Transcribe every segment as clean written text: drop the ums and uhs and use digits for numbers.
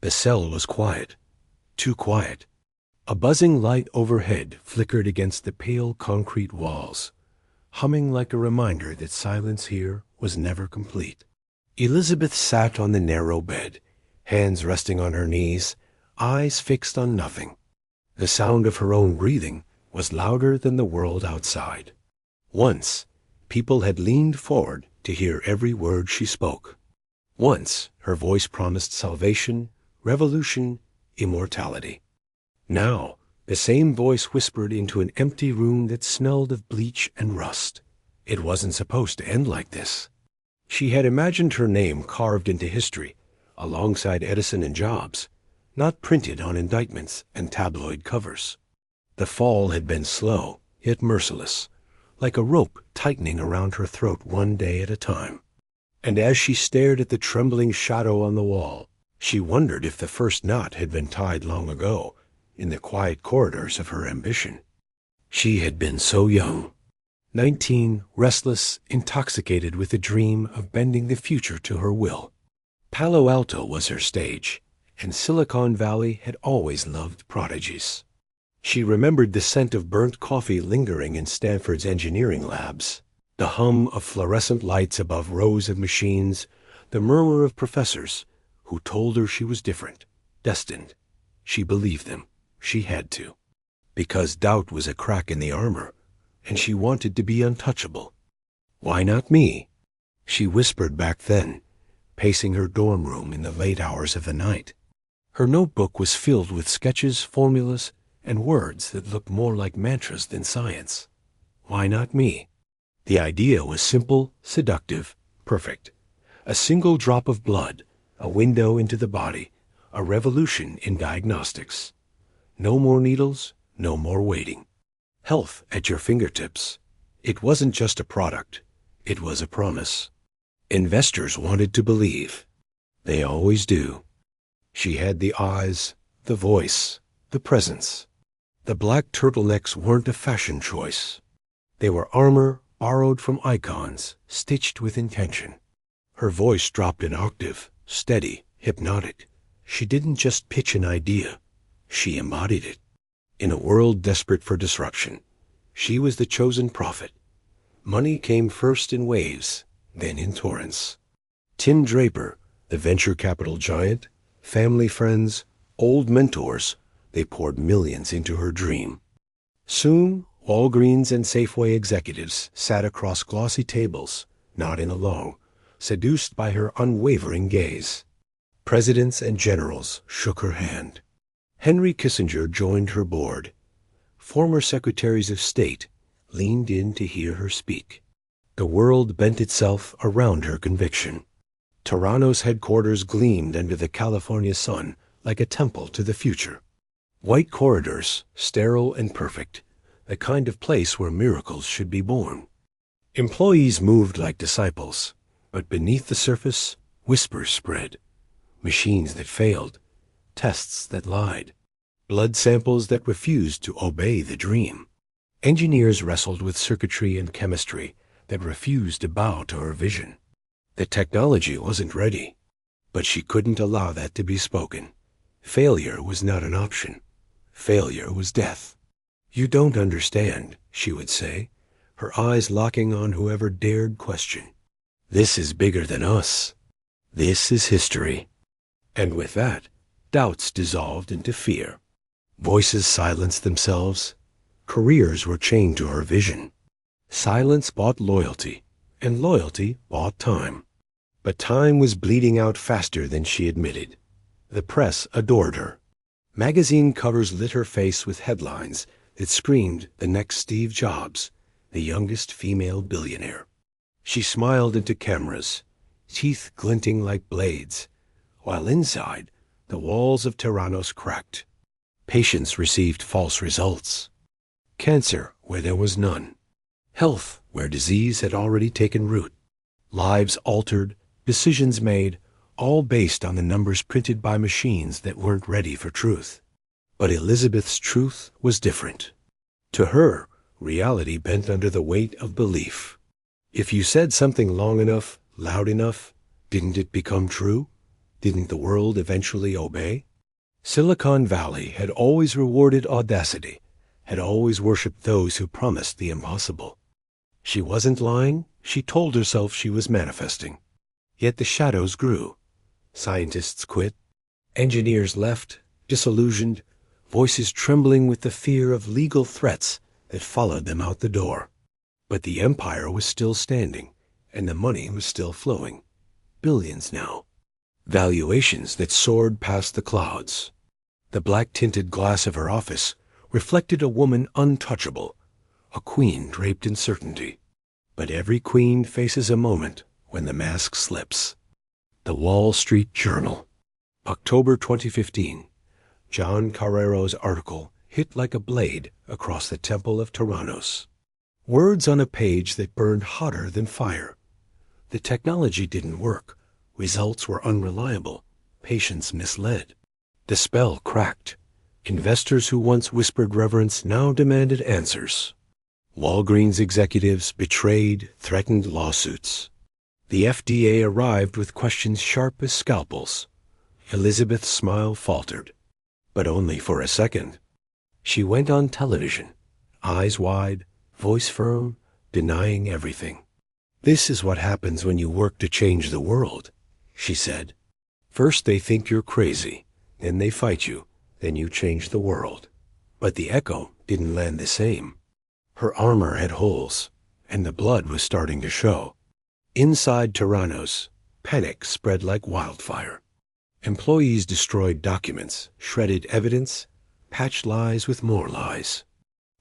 The cell was quiet, too quiet. A buzzing light overhead flickered against the pale concrete walls, humming like a reminder that silence here was never complete. Elizabeth sat on the narrow bed, hands resting on her knees, eyes fixed on nothing. The sound of her own breathing was louder than the world outside. Once, people had leaned forward to hear every word she spoke. Once, her voice promised salvation, revolution, immortality. Now, the same voice whispered into an empty room that smelled of bleach and rust. It wasn't supposed to end like this. She had imagined her name carved into history, alongside Edison and Jobs, not printed on indictments and tabloid covers. The fall had been slow, yet merciless, like a rope tightening around her throat one day at a time. And as she stared at the trembling shadow on the wall, she wondered if the first knot had been tied long ago, in the quiet corridors of her ambition. She had been so young, 19, restless, intoxicated with the dream of bending the future to her will. Palo Alto was her stage, and Silicon Valley had always loved prodigies. She remembered the scent of burnt coffee lingering in Stanford's engineering labs, the hum of fluorescent lights above rows of machines, the murmur of professors who told her she was different, destined. She believed them. She had to. Because doubt was a crack in the armor, and she wanted to be untouchable. Why not me? She whispered back then, pacing her dorm room in the late hours of the night. Her notebook was filled with sketches, formulas, and words that looked more like mantras than science. Why not me? The idea was simple, seductive, perfect. A single drop of blood, a window into the body, a revolution in diagnostics. No more needles, no more waiting. Health at your fingertips. It wasn't just a product. It was a promise. Investors wanted to believe. They always do. She had the eyes, the voice, the presence. The black turtlenecks weren't a fashion choice. They were armor borrowed from icons, stitched with intention. Her voice dropped an octave, steady, hypnotic. She didn't just pitch an idea. She embodied it. In a world desperate for disruption, she was the chosen prophet. Money came first in waves, then in torrents. Tim Draper, the venture capital giant, family friends, old mentors, they poured millions into her dream. Soon, Walgreens and Safeway executives sat across glossy tables, nodding along, seduced by her unwavering gaze. Presidents and generals shook her hand. Henry Kissinger joined her board. Former secretaries of state leaned in to hear her speak. The world bent itself around her conviction. Theranos headquarters gleamed under the California sun like a temple to the future. White corridors, sterile and perfect, the kind of place where miracles should be born. Employees moved like disciples, but beneath the surface, whispers spread. Machines that failed, tests that lied, blood samples that refused to obey the dream. Engineers wrestled with circuitry and chemistry that refused to bow to her vision. The technology wasn't ready, but she couldn't allow that to be spoken. Failure was not an option. Failure was death. "You don't understand," she would say, her eyes locking on whoever dared question. "This is bigger than us. This is history." And with that, doubts dissolved into fear. Voices silenced themselves. Careers were chained to her vision. Silence bought loyalty, and loyalty bought time. But time was bleeding out faster than she admitted. The press adored her. Magazine covers lit her face with headlines that screamed the next Steve Jobs, the youngest female billionaire. She smiled into cameras, teeth glinting like blades, while inside, the walls of Theranos cracked. Patients received false results. Cancer where there was none. Health where disease had already taken root. Lives altered, decisions made, all based on the numbers printed by machines that weren't ready for truth. But Elizabeth's truth was different. To her, reality bent under the weight of belief. If you said something long enough, loud enough, didn't it become true? Didn't the world eventually obey? Silicon Valley had always rewarded audacity, had always worshipped those who promised the impossible. She wasn't lying, she told herself she was manifesting. Yet the shadows grew. Scientists quit, engineers left, disillusioned, voices trembling with the fear of legal threats that followed them out the door. But the empire was still standing, and the money was still flowing. Billions now. Valuations that soared past the clouds. The black-tinted glass of her office reflected a woman untouchable, a queen draped in certainty. But every queen faces a moment when the mask slips. The Wall Street Journal. October 2015. John Carrero's article hit like a blade across the temple of Theranos. Words on a page that burned hotter than fire. The technology didn't work. Results were unreliable. Patients misled. The spell cracked. Investors who once whispered reverence now demanded answers. Walgreens executives betrayed, threatened lawsuits. The FDA arrived with questions sharp as scalpels. Elizabeth's smile faltered, but only for a second. She went on television, eyes wide, voice firm, denying everything. "This is what happens when you work to change the world," she said. "First they think you're crazy, then they fight you, then you change the world." But the echo didn't land the same. Her armor had holes, and the blood was starting to show. Inside Theranos, panic spread like wildfire. Employees destroyed documents, shredded evidence, patched lies with more lies.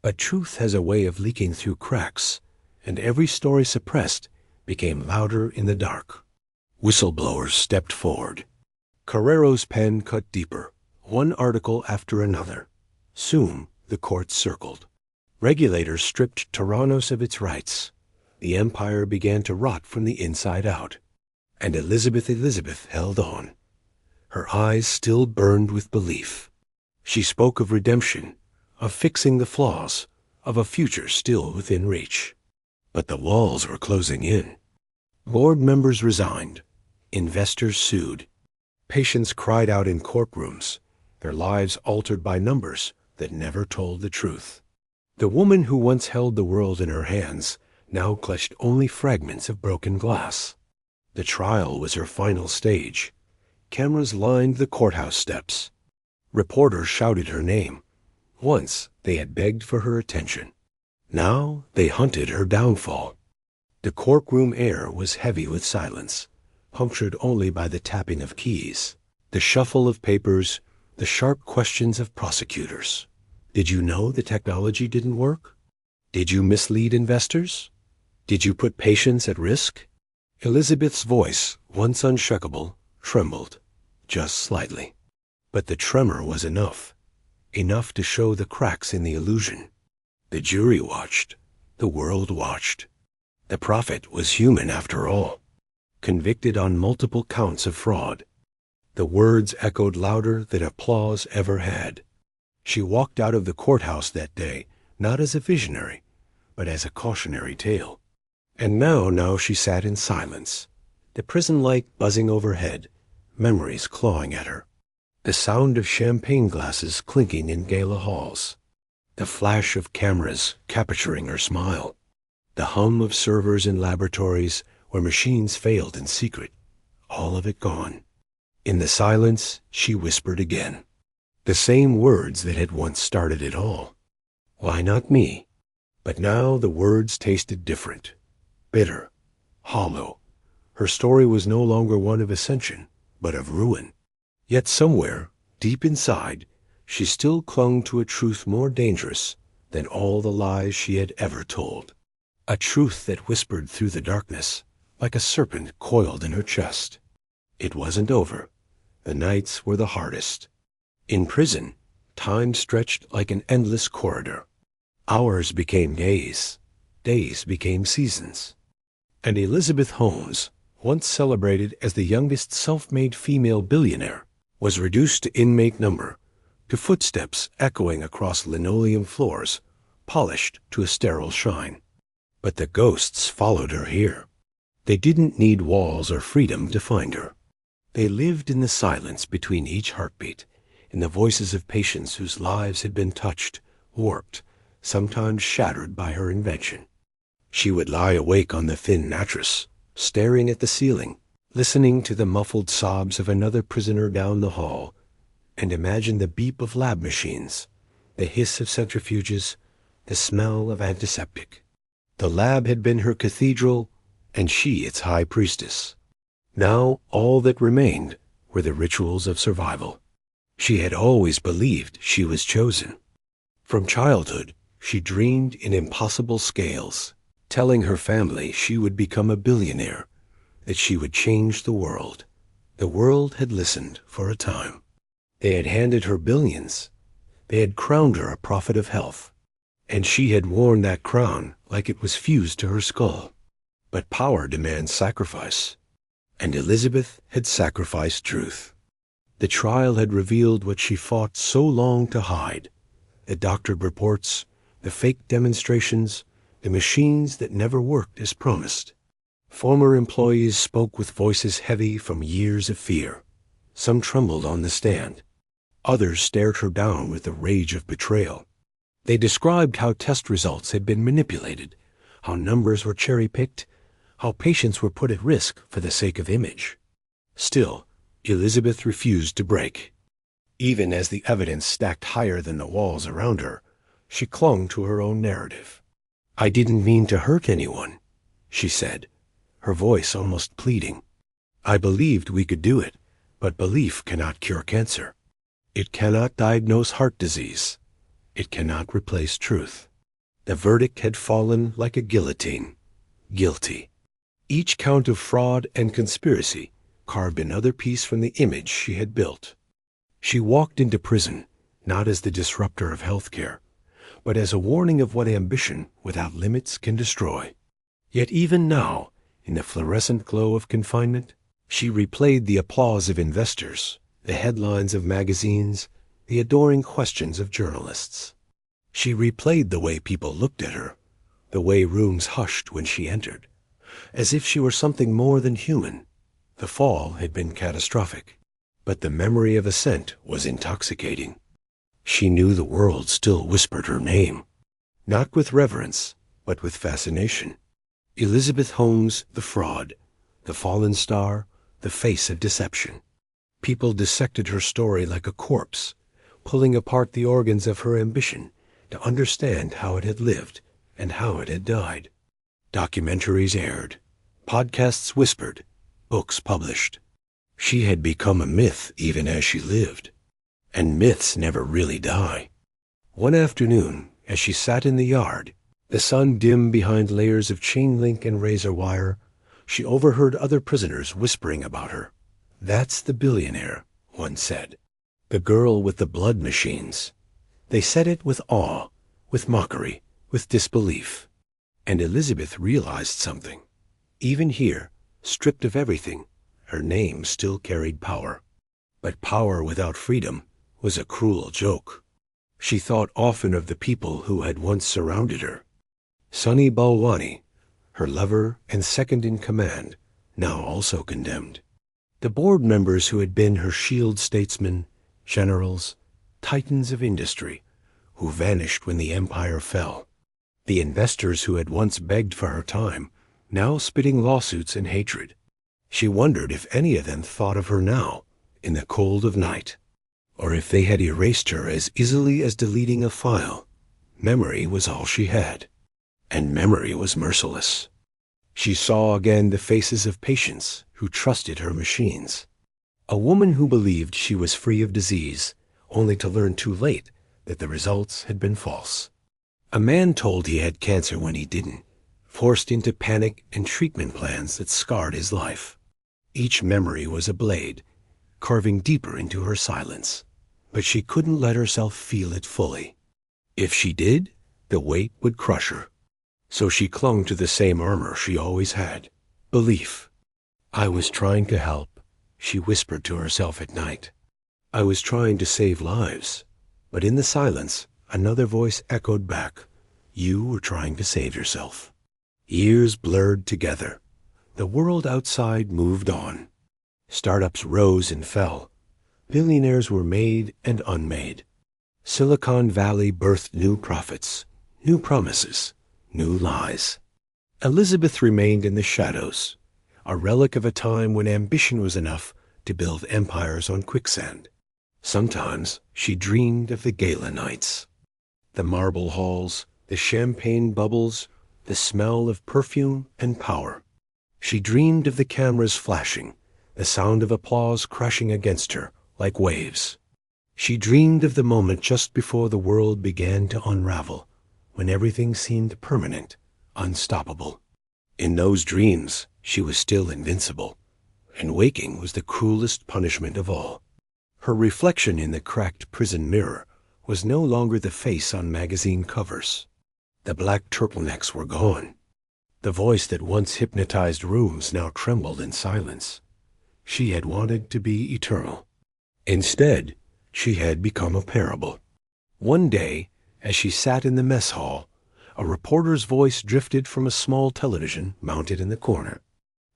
But truth has a way of leaking through cracks, and every story suppressed became louder in the dark. Whistleblowers stepped forward. Carrero's pen cut deeper, one article after another. Soon the courts circled. Regulators stripped Theranos of its rights. The empire began to rot from the inside out. And Elizabeth held on. Her eyes still burned with belief. She spoke of redemption, of fixing the flaws, of a future still within reach. But the walls were closing in. Board members resigned. Investors sued. Patients cried out in courtrooms, their lives altered by numbers that never told the truth. The woman who once held the world in her hands now clutched only fragments of broken glass. The trial was her final stage. Cameras lined the courthouse steps. Reporters shouted her name. Once they had begged for her attention. Now they hunted her downfall. The courtroom air was heavy with silence, punctured only by the tapping of keys, the shuffle of papers, the sharp questions of prosecutors. Did you know the technology didn't work? Did you mislead investors? Did you put patients at risk? Elizabeth's voice, once unshakable, trembled, just slightly. But the tremor was enough to show the cracks in the illusion. The jury watched. The world watched. The prophet was human after all, convicted on multiple counts of fraud. The words echoed louder than applause ever had. She walked out of the courthouse that day, not as a visionary, but as a cautionary tale. And now she sat in silence, the prison light buzzing overhead, memories clawing at her. The sound of champagne glasses clinking in gala halls. The flash of cameras capturing her smile. The hum of servers in laboratories where machines failed in secret. All of it gone. In the silence, she whispered again. The same words that had once started it all. Why not me? But now the words tasted different. Bitter. Hollow. Her story was no longer one of ascension, but of ruin. Yet somewhere, deep inside, she still clung to a truth more dangerous than all the lies she had ever told. A truth that whispered through the darkness, like a serpent coiled in her chest. It wasn't over. The nights were the hardest. In prison, time stretched like an endless corridor. Hours became days. Days became seasons. And Elizabeth Holmes, once celebrated as the youngest self-made female billionaire, was reduced to inmate number, to footsteps echoing across linoleum floors, polished to a sterile shine. But the ghosts followed her here. They didn't need walls or freedom to find her. They lived in the silence between each heartbeat, in the voices of patients whose lives had been touched, warped, sometimes shattered by her invention. She would lie awake on the thin mattress, staring at the ceiling, listening to the muffled sobs of another prisoner down the hall, and imagine the beep of lab machines, the hiss of centrifuges, the smell of antiseptic. The lab had been her cathedral, and she its high priestess. Now all that remained were the rituals of survival. She had always believed she was chosen. From childhood, she dreamed in impossible scales, telling her family she would become a billionaire, that she would change the world. The world had listened for a time. They had handed her billions. They had crowned her a prophet of health, and she had worn that crown like it was fused to her skull. But power demands sacrifice, and Elizabeth had sacrificed truth. The trial had revealed what she fought so long to hide: the doctored reports, the fake demonstrations, the machines that never worked as promised. Former employees spoke with voices heavy from years of fear. Some trembled on the stand. Others stared her down with the rage of betrayal. They described how test results had been manipulated, how numbers were cherry-picked, how patients were put at risk for the sake of image. Still, Elizabeth refused to break. Even as the evidence stacked higher than the walls around her, she clung to her own narrative. "I didn't mean to hurt anyone," she said, her voice almost pleading. "I believed we could do it, but belief cannot cure cancer. It cannot diagnose heart disease. It cannot replace truth." The verdict had fallen like a guillotine. Guilty. Each count of fraud and conspiracy carved another piece from the image she had built. She walked into prison, not as the disruptor of healthcare, but as a warning of what ambition without limits can destroy. Yet even now, in the fluorescent glow of confinement, she replayed the applause of investors, the headlines of magazines, the adoring questions of journalists. She replayed the way people looked at her, the way rooms hushed when she entered, as if she were something more than human. The fall had been catastrophic, but the memory of ascent was intoxicating. She knew the world still whispered her name, not with reverence, but with fascination. Elizabeth Holmes, the fraud, the fallen star, the face of deception. People dissected her story like a corpse, pulling apart the organs of her ambition to understand how it had lived and how it had died. Documentaries aired, podcasts whispered, books published. She had become a myth even as she lived, and myths never really die. One afternoon, as she sat in the yard, the sun dim behind layers of chain link and razor wire, she overheard other prisoners whispering about her. "That's the billionaire," one said. "The girl with the blood machines." They said it with awe, with mockery, with disbelief. And Elizabeth realized something. Even here, stripped of everything, her name still carried power. But power without freedom was a cruel joke. She thought often of the people who had once surrounded her. Sunny Balwani, her lover and second in command, now also condemned. The board members who had been her shield statesmen, generals, titans of industry, who vanished when the empire fell. The investors who had once begged for her time, now spitting lawsuits and hatred. She wondered if any of them thought of her now, in the cold of night, or if they had erased her as easily as deleting a file. Memory was all she had, and memory was merciless. She saw again the faces of patients who trusted her machines. A woman who believed she was free of disease, only to learn too late that the results had been false. A man told he had cancer when he didn't, forced into panic and treatment plans that scarred his life. Each memory was a blade, carving deeper into her silence, but she couldn't let herself feel it fully. If she did, the weight would crush her. So she clung to the same armor she always had: belief. "I was trying to help," she whispered to herself at night. "I was trying to save lives." But in the silence, another voice echoed back: "You were trying to save yourself." Years blurred together. The world outside moved on. Startups rose and fell. Billionaires were made and unmade. Silicon Valley birthed new prophets, new promises, new lies. Elizabeth remained in the shadows, a relic of a time when ambition was enough to build empires on quicksand. Sometimes she dreamed of the gala nights, the marble halls, the champagne bubbles, the smell of perfume and power. She dreamed of the cameras flashing, the sound of applause crashing against her like waves. She dreamed of the moment just before the world began to unravel, when everything seemed permanent, unstoppable. In those dreams, she was still invincible, and waking was the cruelest punishment of all. Her reflection in the cracked prison mirror was no longer the face on magazine covers. The black turtlenecks were gone. The voice that once hypnotized rooms now trembled in silence. She had wanted to be eternal. Instead, she had become a parable. One day, as she sat in the mess hall, a reporter's voice drifted from a small television mounted in the corner.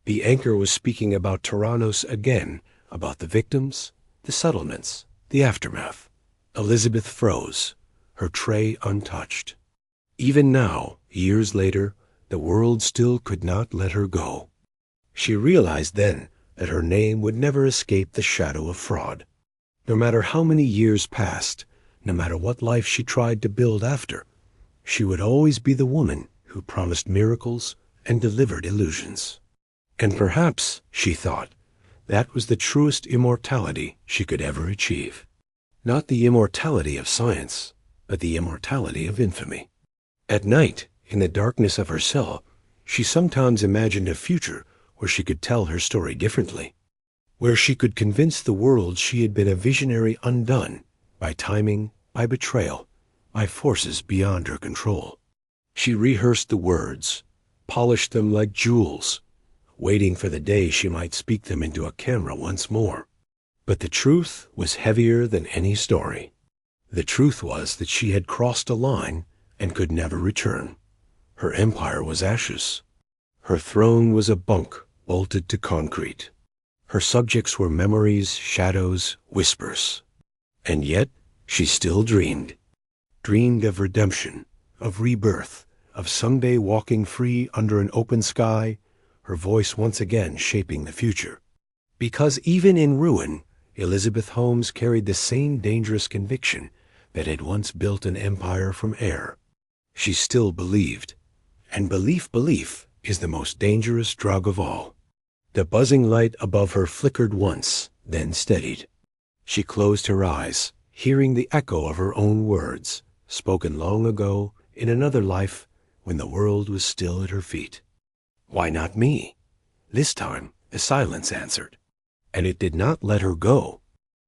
The anchor was speaking about Theranos again, about the victims, the settlements, the aftermath. Elizabeth froze, her tray untouched. Even now, years later, the world still could not let her go. She realized then that her name would never escape the shadow of fraud. No matter how many years passed, no matter what life she tried to build after, she would always be the woman who promised miracles and delivered illusions. And perhaps, she thought, that was the truest immortality she could ever achieve. Not the immortality of science, but the immortality of infamy. At night, in the darkness of her cell, she sometimes imagined a future where she could tell her story differently, where she could convince the world she had been a visionary undone by timing, by betrayal, by forces beyond her control. She rehearsed the words, polished them like jewels, waiting for the day she might speak them into a camera once more. But the truth was heavier than any story. The truth was that she had crossed a line and could never return. Her empire was ashes. Her throne was a bunk bolted to concrete. Her subjects were memories, shadows, whispers. And yet, she still dreamed of redemption, of rebirth, of someday walking free under an open sky, her voice once again shaping the future. Because even in ruin, Elizabeth Holmes carried the same dangerous conviction that had once built an empire from air. She still believed, and belief is the most dangerous drug of all. The buzzing light above her flickered once, then steadied. She closed her eyes, hearing the echo of her own words, spoken long ago in another life when the world was still at her feet. Why not me? This time, a silence answered, and it did not let her go.